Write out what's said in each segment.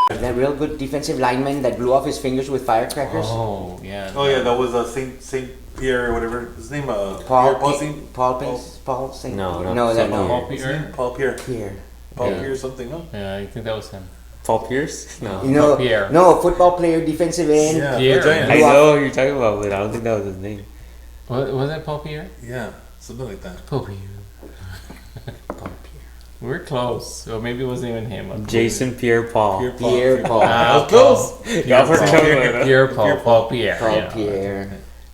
That real good defensive lineman that blew off his fingers with firecrackers. Oh yeah. Oh yeah, that was Saint Pierre or whatever his name. Paul Saint. No, Paul Pierre. Paul Pierre. Paul Yeah. Pierre something. No. Yeah, I think that was him. Paul Pierce? No. Paul Pierre. No, football player, defensive end. Yeah, Pierre. the Giant. I know who you're talking about, but I don't think that was his name. Was that Paul Pierre? Yeah, something like that. Paul Pierre. We're close. Or maybe it wasn't even him. Jason Pierre-Paul. Pierre Paul. That was close. Pierre Paul. Paul Pierre. Paul Yeah. Pierre.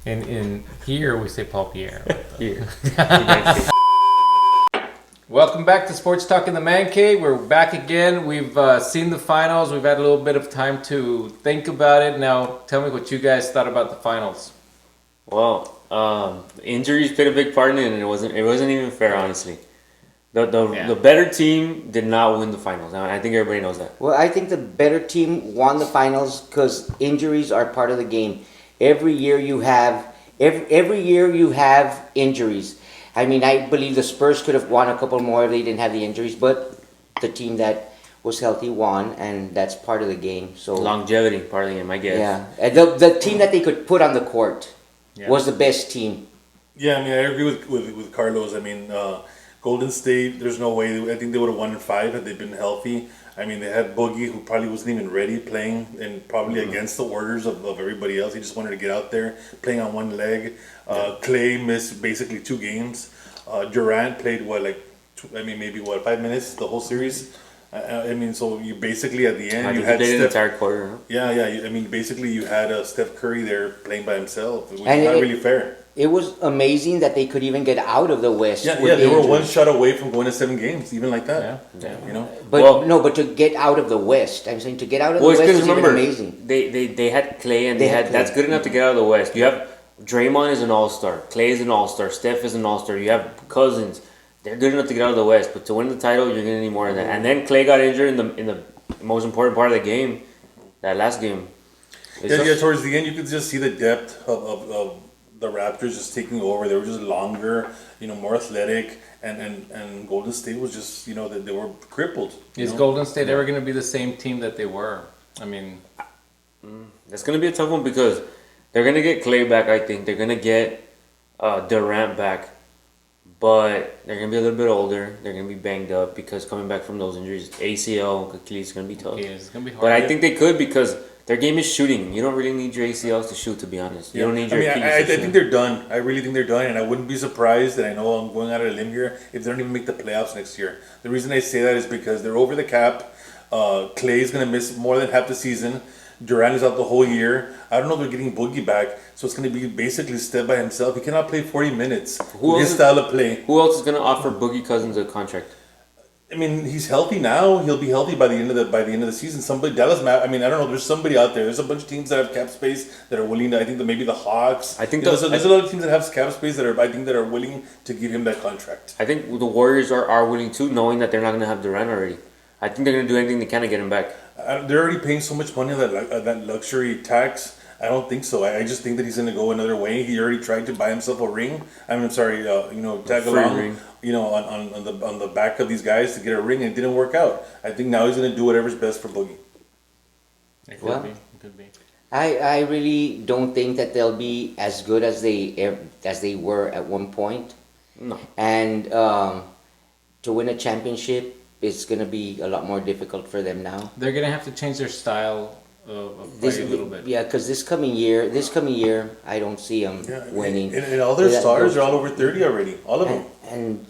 In here we say Paul Pierre. Here. Welcome back to Sports Talk in the Mancave. We're back again. We've seen the finals. We've had a little bit of time to think about it. Now, tell me what you guys thought about the finals. Well, injuries played a big part in it, and it wasn't even fair, honestly. The better team did not win the finals. Now, I think everybody knows that. Well, I think the better team won the finals because injuries are part of the game. Every year you have injuries. I mean, I believe the Spurs could have won a couple more if they didn't have the injuries, but the team that was healthy won, and that's part of the game. So Longevity, part of the game, I guess. yeah, and the team that they could put on the court was the best team. Yeah, I mean, I agree with Carlos. I mean, Golden State, there's no way. I think they would have won in 5 had they been healthy. I mean, they had Boogie, who probably wasn't even ready playing, and probably against the orders of everybody else. He just wanted to get out there, playing on one leg. Clay missed basically 2 games. Durant played, maybe 5 minutes the whole series. I mean, so you basically at the end, you had Steph. Steph. Entire quarter. Huh? Yeah. I mean, basically you had Steph Curry there playing by himself, which is And not really fair. It was amazing that they could even get out of the West. Yeah, with they were injuries. one shot away from going to 7 games, even like that. Yeah. You know. But to get out of the West, I'm saying to get out of the West is even amazing. They had Clay, and that's good enough to get out of the West. You have Draymond is an all-star, Clay is an all-star, Steph is an all-star. You have Cousins. They're good enough to get out of the West, but to win the title, you're gonna need more than that. And then Clay got injured in the most important part of the game, that last game. Towards the end, you could just see the depth of the Raptors just taking over. They were just longer, more athletic, and Golden State was just, that they were crippled. Is Golden State ever going to be the same team that they were? I mean, that's going to be a tough one because they're going to get Clay back, I think. They're going to get Durant back, but they're going to be a little bit older. They're going to be banged up because coming back from those injuries, ACL, Achilles, is going to be tough. yeah, it's going to be hard. But I think they could because their game is shooting. You don't really need your ACLs to shoot, to be honest. You don't need your Achilles I to shoot. think they're done. I really think they're done, and I wouldn't be surprised, and I know I'm going out of a limb here, if they don't even make the playoffs next year. The reason I say that is because they're over the cap. Clay's going to miss more than half the season. Durant is out the whole year. I don't know if they're getting Boogie back, so it's going to be basically Steph by himself. He cannot play 40 minutes. His style of play. Who else is going to offer Boogie Cousins a contract? I mean, he's healthy now. He'll be healthy by the end of the season. Somebody, Dallas. I mean, I don't know. There's somebody out there. There's a bunch of teams that have cap space that are willing to. I think that maybe the Hawks. I think there's a lot of teams that have cap space that are willing to give him that contract. I think the Warriors are willing to, knowing that they're not going to have Durant already. I think they're going to do anything they can to get him back. They're already paying so much money on that luxury tax. I don't think so. I just think that he's going to go another way. He already tried to buy himself a ring. Tag along. Ring. On the back of these guys to get a ring, and it didn't work out. I think now he's going to do whatever's best for Boogie. It could be. I really don't think that they'll be as good as they were at one point. No. And to win a championship, it's going to be a lot more difficult for them now. They're going to have to change their style of play a little bit. Yeah, because this coming year, I don't see them winning. And all their stars are all over 30 already. All of them. And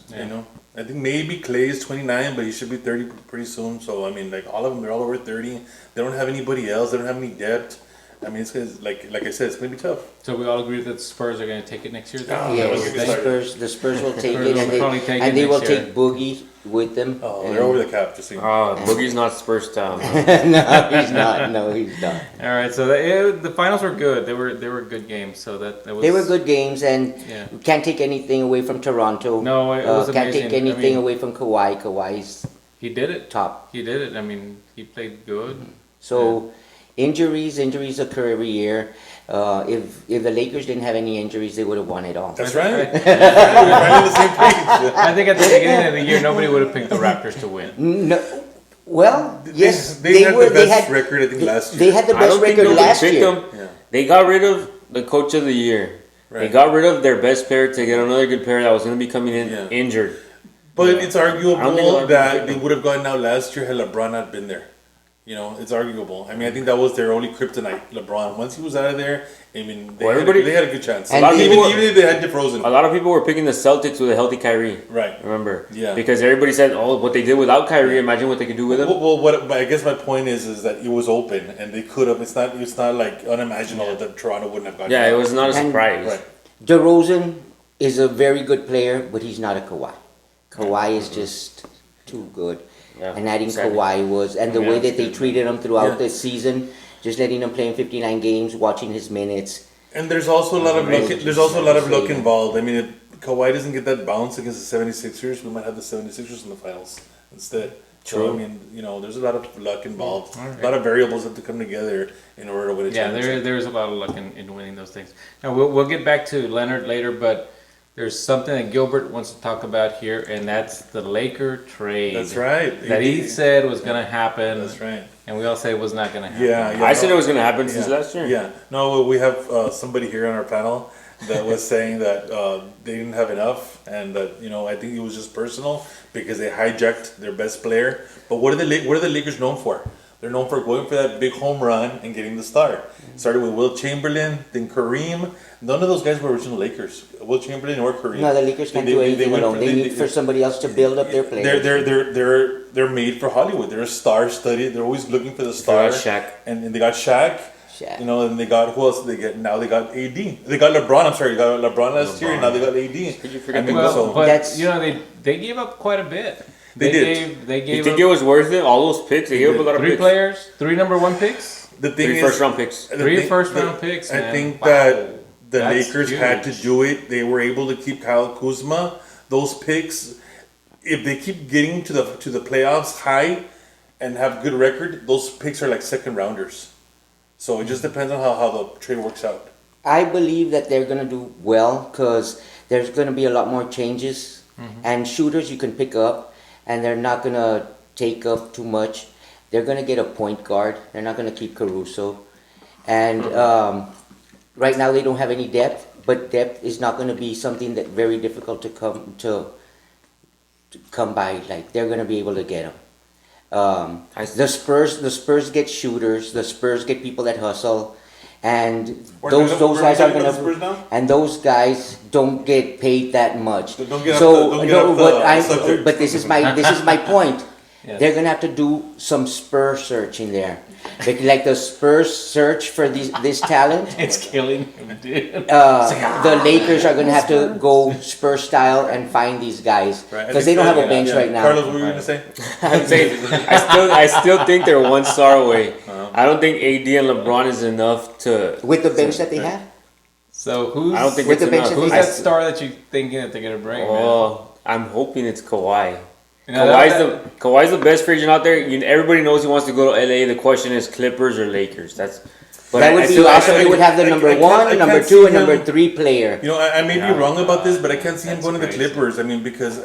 I think maybe Clay is 29, but he should be 30 pretty soon. So, I mean, all of them, they're all over 30. They don't have anybody else. They don't have any depth. I mean, it's gonna, like I said, it's going to be tough. So we all agree that the Spurs are going to take it next year? Then? Yes, the Spurs will take it, and they will take Boogie with them. Oh, they're over the cap, just so you know. Boogie's not Spurs style. No, he's not. All right, so the finals were good. They were good games. So that was. They were good games, and we can't take anything away from Toronto. No, it was can't amazing. take anything away from Kawhi. Kawhi's he did it. Top. He did it. I mean, he played good. So injuries occur every year. If the Lakers didn't have any injuries, they would have won it all. That's right. Right. We're right on the same page. I think at the beginning of the year, nobody would have picked the Raptors to win. No, Well, yes, they had the best had record, I think, last year. They had the I best don't think record nobody last picked year. them. Yeah. They got rid of the coach of the year. Right. They got rid of their best player to get another good player that was going to be coming in Yeah. injured. But it's I don't think a lot arguable of that people they pick would have gotten out last year had LeBron not been there. You know, it's arguable. I mean, I think that was their only kryptonite. LeBron, once he was out of there, I mean, they, Well, they had a good chance. And even they- if they had DeRozan. A lot of people were picking the Celtics with a healthy Kyrie. Right. Remember? Yeah. Because everybody said, "Oh, what they did without Kyrie, imagine what they could do with him." Well, what I guess my point is that it was open and they could have. It's not like unimaginable that Toronto wouldn't have gotten. Yeah, out. it was not a And- surprise. Right. DeRozan is a very good player, but he's not a Kawhi. Kawhi is just too good. Yeah, And adding sadly. Kawhi was, and the Yeah, way that they it's good. treated him throughout Yeah. the season, just letting him play in 59 games, watching his minutes. And there's also a lot of luck. Amazing. There's also a lot of luck Amazing. involved. I mean, if Kawhi doesn't get that bounce against the 76ers, we might have the 76ers in the finals instead. So, True. I mean, there's a lot of luck involved. A lot of variables have to come together in order to win a Yeah, championship. there's a lot of luck in winning those things. Now we'll get back to Leonard later, but there's something that Gilbert wants to talk about here, and that's the Laker trade. That's right. That he said was going to happen. That's right. And we all say it was not going to happen. Yeah, I said it was going to happen since last year. Yeah. No, we have somebody here on our panel that was saying that they didn't have enough, and that I think it was just personal because they hijacked their best player. But what are the Lakers known for? They're known for going for that big home run and getting the start. Started with Will Chamberlain, then Kareem. None of those guys were original Lakers. Will Chamberlain or Kareem. No, the Lakers can't do anything went alone. for- They need for somebody else to build up their players. They're made for Hollywood. They're star-studded. They're always looking for the star. got Shaq. And they got Shaq. Shaq. And they got, who else did they get? Now they got AD. They got LeBron. I'm sorry, they got LeBron last year. And now they got AD. Did you forget I mean, Well, so but That's- they gave up quite a bit. They did. They You gave think up it was worth it? All those picks? They gave up a lot of three picks. players, 3 number 1 picks. the thing Three is, first-round picks. the Three thing- first-round the- picks, I man. think Wow. that the That's Lakers had to huge. do it. They were able to keep Kyle Kuzma. Those picks, if they keep getting to the playoffs high and have good record, those picks are like second rounders. So it just depends on how the trade works out. I believe that they're going to do well because there's going to be a lot more changes. And shooters you can pick up, and they're not going to take up too much. They're going to get a point guard. They're not going to keep Caruso. And right now they don't have any depth, but depth is not going to be something that very difficult to come by. Like, they're going to be able to get them. The Spurs get shooters. The Spurs get people that hustle, and those guys are gonna. And those guys don't get paid that much. Don't get So off the- don't get no, off the but subject. but this is my point. Yes. They're gonna have to do some Spurs search in there, like the Spurs search for this talent. It's killing him, dude. The Lakers are gonna have to go Spurs style and find these guys Right. because they don't have a bench right now. Carlos, what were you gonna say? I'm saying, I still think they're one star away. I don't think AD and LeBron is enough to. With the bench that they have. So who's I don't think With it's the bench enough. that who's they that have- star that you're thinking that they're gonna bring? man? Oh, I'm hoping it's Kawhi. You know, Kawhi's the best free agent out there. Everybody knows he wants to go to LA. The question is Clippers or Lakers. But That would I be still- I awesome. still- They would have the I number can't- one, I number can't two, see and number him- 3 player. I may be wrong about this, but I can't see him That's going to the crazy. Clippers. I mean, because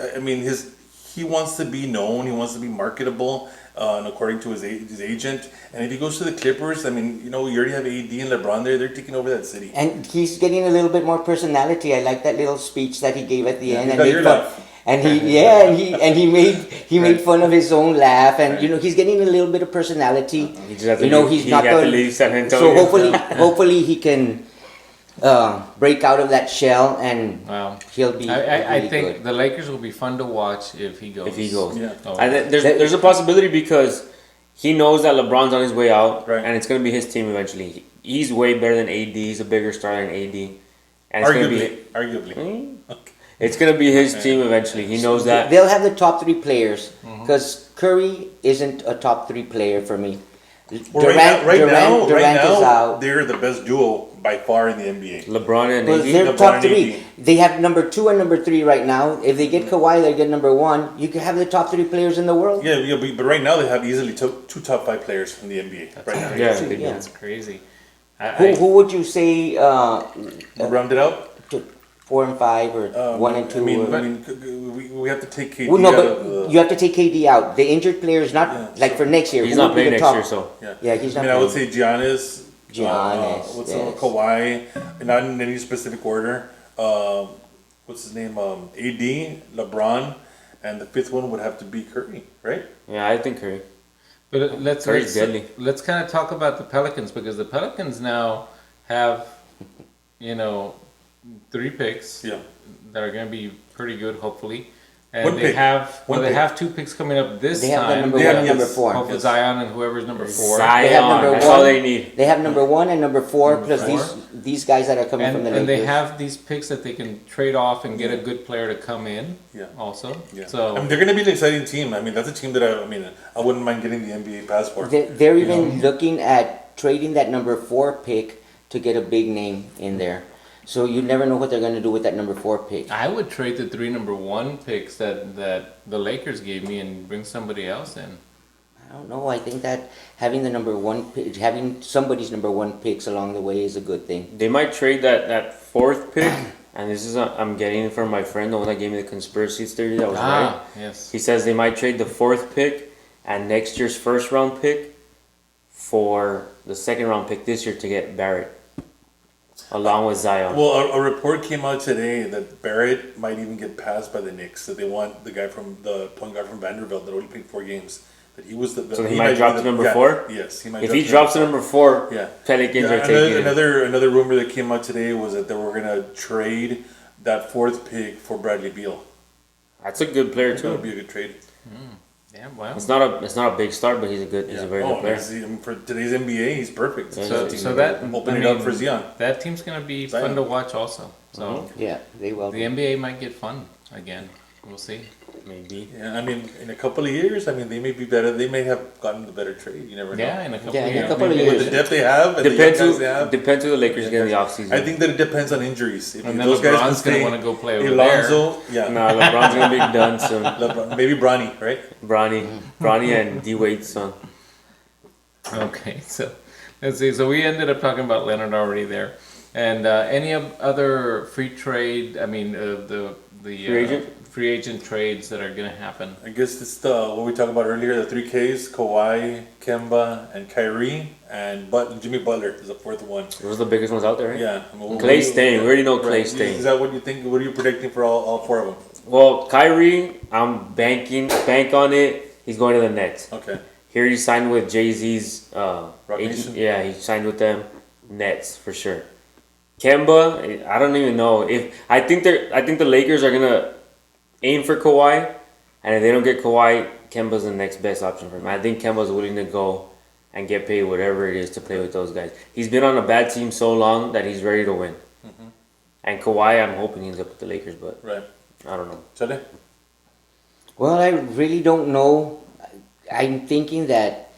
he wants to be known, he wants to be marketable, and according to his agent. And if he goes to the Clippers, I mean, you already have AD and LeBron there; they're taking over that city. And he's getting a little bit more personality. I like that little speech that he gave at the end. he And got made your fun. laugh. And he made fun of his own laugh, and he's getting a little bit of personality. He just has to He's he not got to the. leave San So Antonio. hopefully he can break out of that shell, and Wow. he'll be. I really think good. the Lakers will be fun to watch if he goes. If he goes. Yeah. Oh. And there's a possibility because he knows that LeBron's on his way out, Right. and it's going to be his team eventually. He's way better than AD. He's a bigger star than AD. And it's gonna be, Arguably. it's going to be his team eventually. He knows that. They'll have the top 3 players because Curry isn't a top 3 player for me. Well, Durant is out. they're the best duo by far in the NBA. LeBron and Well, AD. they're LeBron top and 3. AD. They have number 2 and number 3 right now. If they get Kawhi, they get number 1. You can have the top 3 players in the world. Yeah, but right now they have easily two top 5 players in the NBA. Right now. Yeah, crazy, they do. yeah. That's crazy. Who would you say? Round it out. 4 and 5 or 1 and 2. We have to take KD Well, no, out of but the. you have to take KD out. The injured player is not like for next year. He's who not would be playing the next top- year, so Yeah, he's not. I would playing. say Giannis. What's Yes. Kawhi? Not in any specific order. What's his name? AD, LeBron, and the fifth one would have to be Curry, right? yeah, I think Curry. But Curry's deadly. let's kind of talk about the Pelicans, because the Pelicans now have, you know, 3 picks Yeah. that are going to be pretty good, hopefully. And One they pick. have One they pick. have 2 picks coming up this They have the time. number They 1 have- and number yes. 4. Hopefully Yes. Zion and whoever's number 4. Zion, They have number that's 1. all they need. They have number 1 and number 4 plus 4. these guys that are coming from the Lakers. And they have these picks that they can trade off and get a good player to come in. Yeah. Also. Yeah. So I mean, they're going to be an exciting team. I mean, that's a team that I wouldn't mind getting the NBA passport. They're even looking at trading that number 4 pick to get a big name in there. So you never know what they're going to do with that number 4 pick. I would trade the 3 number 1 picks that the Lakers gave me and bring somebody else in. I don't know. I think that having the number 1 pick, having somebody's number 1 picks along the way is a good thing. They might trade that 4th pick, and this is I'm getting it from my friend, the one that gave me the conspiracy theory that was right. Yes. He says they might trade the 4th pick and next year's 1st round pick for the 2nd round pick this year to get Barrett, along with Zion. Well, a report came out today that Barrett might even get passed by the Knicks. That they want the point guard from Vanderbilt that only played 4 games. That he was the. So he might drop to number 4? Yes, he might. If he drops to number 4, Yeah. Pelicans are Yeah, taking it. another rumor that came out today was that they were gonna trade that 4th pick for Bradley Beal. That's a good player That would too. be a good trade. Yeah, wow. It's not a big start, but he's a very good player. For today's NBA, he's perfect. Yeah, So that open I it up mean, for Zion. That team's gonna be Zion. fun to watch also. So Yeah, they will. the NBA might get fun again. We'll see. Maybe. Yeah, I mean, in a couple of years, I mean, they may be better. They may have gotten the better trade. You never know. Yeah, in a couple Yeah, of in a years. couple of maybe years. With the depth they have and Depends the young guys they have. depends who the Lakers get in the offseason. I think that it depends on injuries. If And then those guys can LeBron's gonna stay, want to go play over Alonzo, yeah, No, LeBron's gonna be done soon. LeBron, maybe Bronny, right? Bronny and D Wade's son. there. Okay, so let's see. So we ended up talking about Leonard already there, and any other free trade? I mean, the free agent trades that are gonna happen. I guess it's what we talked about earlier, the 3Ks, Kawhi, Kemba, and Kyrie, and Jimmy Butler is the 4th one. Those are the biggest ones out there, right? Yeah. I mean, Clay staying. We already know Clay Is staying. that what you think? What are you predicting for all 4 of them? Well, Kyrie, I'm bank on it. He's going to the Nets. Okay. Here he signed with Jay-Z's Rock agent. Nation? Yeah, he signed with them. Nets for sure. Kemba, I don't even know if I think the Lakers are gonna aim for Kawhi, and if they don't get Kawhi, Kemba's the next best option for him. I think Kemba's willing to go and get paid whatever it is to play with those guys. He's been on a bad team so long that he's ready to win. And Kawhi, I'm hoping he's up with the Lakers, but Right. I don't know. Chale? Well, I really don't know. I'm thinking that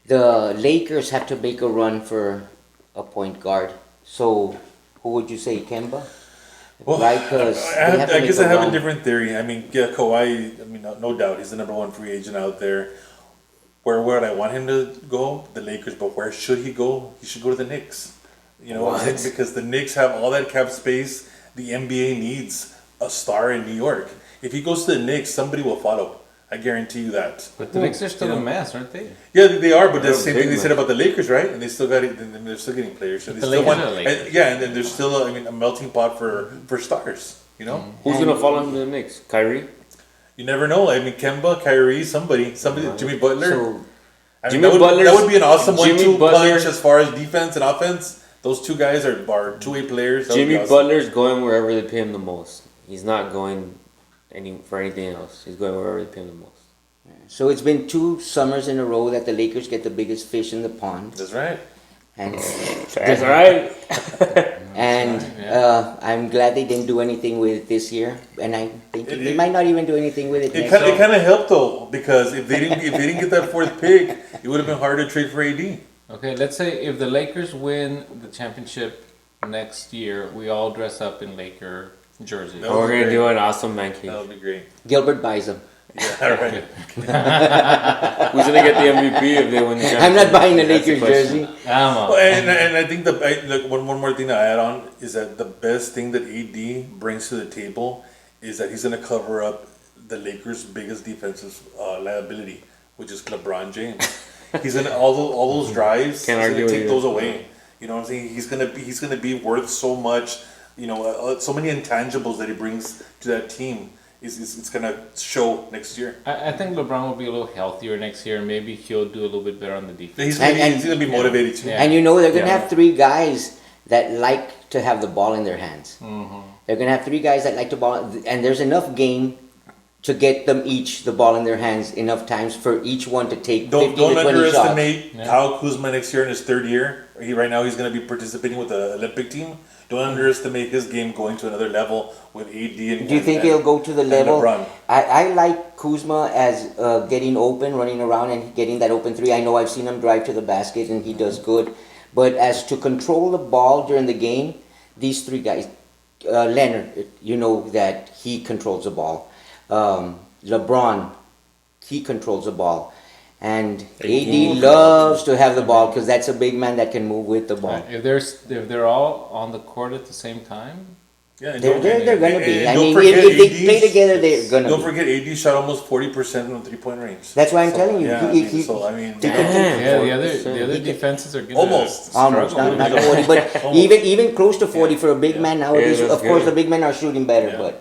the Lakers have to make a run for a point guard. So, who would you say, Kemba? Well, Right, 'cause they have to I guess make I a have a run. different theory. I mean, yeah, Kawhi. I mean, no doubt, he's the number 1 free agent out there. Where would I want him to go? The Lakers. But where should he go? He should go to the Knicks. You know, What? because the Knicks have all that cap space. The NBA needs a star in New York. If he goes to the Knicks, somebody will follow. I guarantee you that. But the Knicks are still You a know. mess, aren't they? Yeah, they are, but that's the They're same thing big they said men. about the Lakers, right? And they still got it. And they're still getting players. So they The still Lakers want, are the Lakers. and, yeah, and then there's still, a melting pot for stars. You know, Who's gonna follow him to the Knicks? Kyrie? you never know. I mean, Kemba, Kyrie, somebody, Jimmy Butler. So, I mean, Jimmy Butler's- that would be an awesome Jimmy 1-2 Butler- punch as far as defense and offense. Those two guys are 2-way players. That would be Jimmy awesome. Butler's going wherever they pay him the most. He's not going for anything else. He's going wherever they pay him the most. so it's been 2 summers in a row that the Lakers get the biggest fish in the pond. That's right. And That's all right. I'm glad they didn't do anything with it this year. And I think they might not even do anything with it It next kind, year. it kind of helped though, because if they didn't get that 4th pick, it would have been hard to trade for AD. Okay, let's say if the Lakers win the championship next year, we all dress up in Laker jerseys. No. We're gonna great. do an awesome man cave. That would be great. Gilbert buys them. Yeah, right. Who's gonna get the MVP if they win the championship? I'm not buying a That's the Lakers question. jersey. Well, and I think one more thing to add on is that the best thing that AD brings to the table is that he's going to cover up the Lakers' biggest defensive liability, which is LeBron James. He's gonna all those drives. Can't he's argue gonna with take you. those away. You know what I'm saying? He's gonna be worth so much. You know, so many intangibles that he brings to that team. It's gonna show next year. I think LeBron will be a little healthier next year, and maybe he'll do a little bit better on the defense. He's gonna be motivated too. Yeah. And you know they're gonna Yeah. have three guys that like to have the ball in their hands. Mm-hmm. They're gonna have three guys that like to ball, and there's enough game to get them each the ball in their hands enough times for each one to take 15 Don't to 20 shots. underestimate Yeah. Kyle Kuzma next year in his third year. Right now he's going to be participating with the Olympic team. Don't underestimate his game going to another level with AD and. Do you think he'll go to the and level? LeBron. I like Kuzma as getting open, running around, and getting that open three. I know I've seen him drive to the basket, and he does good. But as to control the ball during the game, these three guys, Leonard, you know that he controls the ball. LeBron, he controls the ball. And AD loves to have the ball because that's a big man that can move with the ball. If they're all on the court at the same time, Yeah, and They're going to be. and I don't mean, forget if they AD play together, they're going to Don't be. forget, AD shot almost 40% from 3-point range. That's why I'm telling you. Yeah, he- so I mean, he can Damn. yeah, the 40%. other defenses are gonna Almost. almost struggle. not 40, but Almost. even close to 40 for a big man nowadays. Yeah, that's Of course, good. the big men are shooting better, Yeah. but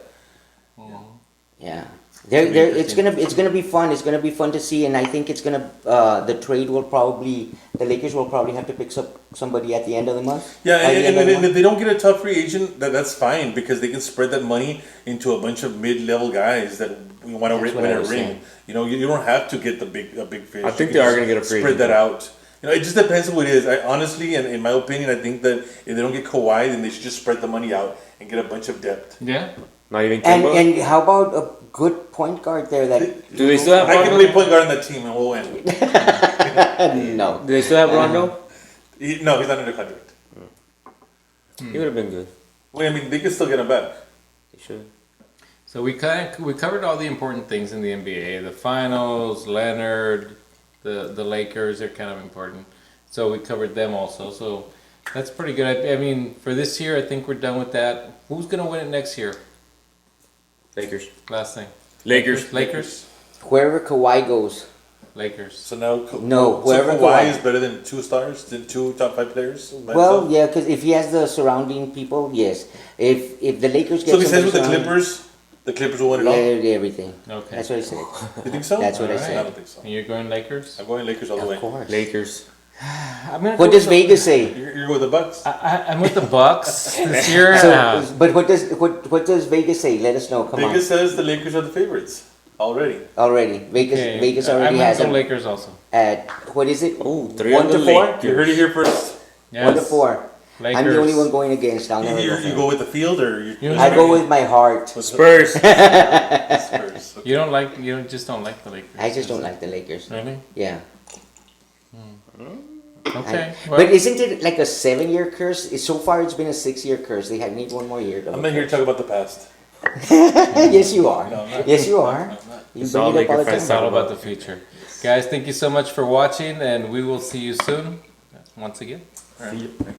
yeah, it's gonna be fun. It's gonna be fun to see, and I think it's gonna the trade will probably the Lakers will probably have to pick up somebody at the end of the month. Yeah, By the end of the and if they don't get a top free agent, that's fine because they can spread that money into a bunch of mid-level guys that want to That's win what I a was ring. saying. You know, you don't have to get a big fish. I think You they can are gonna just get a free spread agent. that out. You know, it just depends on what it is. I honestly, and in my opinion, I think that if they don't get Kawhi, then they should just spread the money out and get a bunch of depth. Yeah, Not even And Kemba. and how about a good point guard there? That Do they still have I can Rondo? play point guard on that team and we'll win. no. Do they still have Rondo? No, he's not under contract. He would have been good. Well, I mean, they can still get him back. They should. so we covered all the important things in the NBA: the finals, Leonard, the Lakers. They're kind of important. So we covered them also. So that's pretty good. I mean, for this year, I think we're done with that. Who's gonna win it next year? Lakers. Last thing. Lakers. Lakers. Wherever Kawhi goes, Lakers. So now, No, whoever Kawhi Kawhi- is better than 2 stars, than 2 top 5 players. by well, himself? yeah, because if he has the surrounding people, yes. If the Lakers get So if he says somebody with the surrounding- Clippers will win it all. yeah, everything. Okay. That's what I said. You think so? That's what I Alright. said. I don't think so. And you're going Lakers? I'm going Lakers all the way. Of course. Lakers. I'm gonna What go does with the- Vegas say? You're with the Bucks. I'm with the Bucks this year. So, but what does Vegas say? Let us know. Come Vegas says the Lakers are the favorites already. on. Already, Vegas Okay. Vegas I'm already gonna has go them Lakers also. at what is it? Oh, 3 1 on to the 4. Lakers. You heard it here first. Yes. 1 to 4. Lakers. I'm the only one going against. I'll never You go go with the field or you? I go with my heart. Spurs. Spurs. Okay. You don't like. You just don't like the Lakers. I just don't like the Lakers. Really? Yeah. Okay. But isn't it like a 7-year curse? So far, it's been a 6-year curse. They need one more year. I'm not here to talk about the past. Yes, you are. No, I'm not. Yes, you are. No, I'm not. You It's bring all it up all Laker the fans It's time. all about the future. Guys, thank you so much for watching, and we will see you soon. Once again. All right.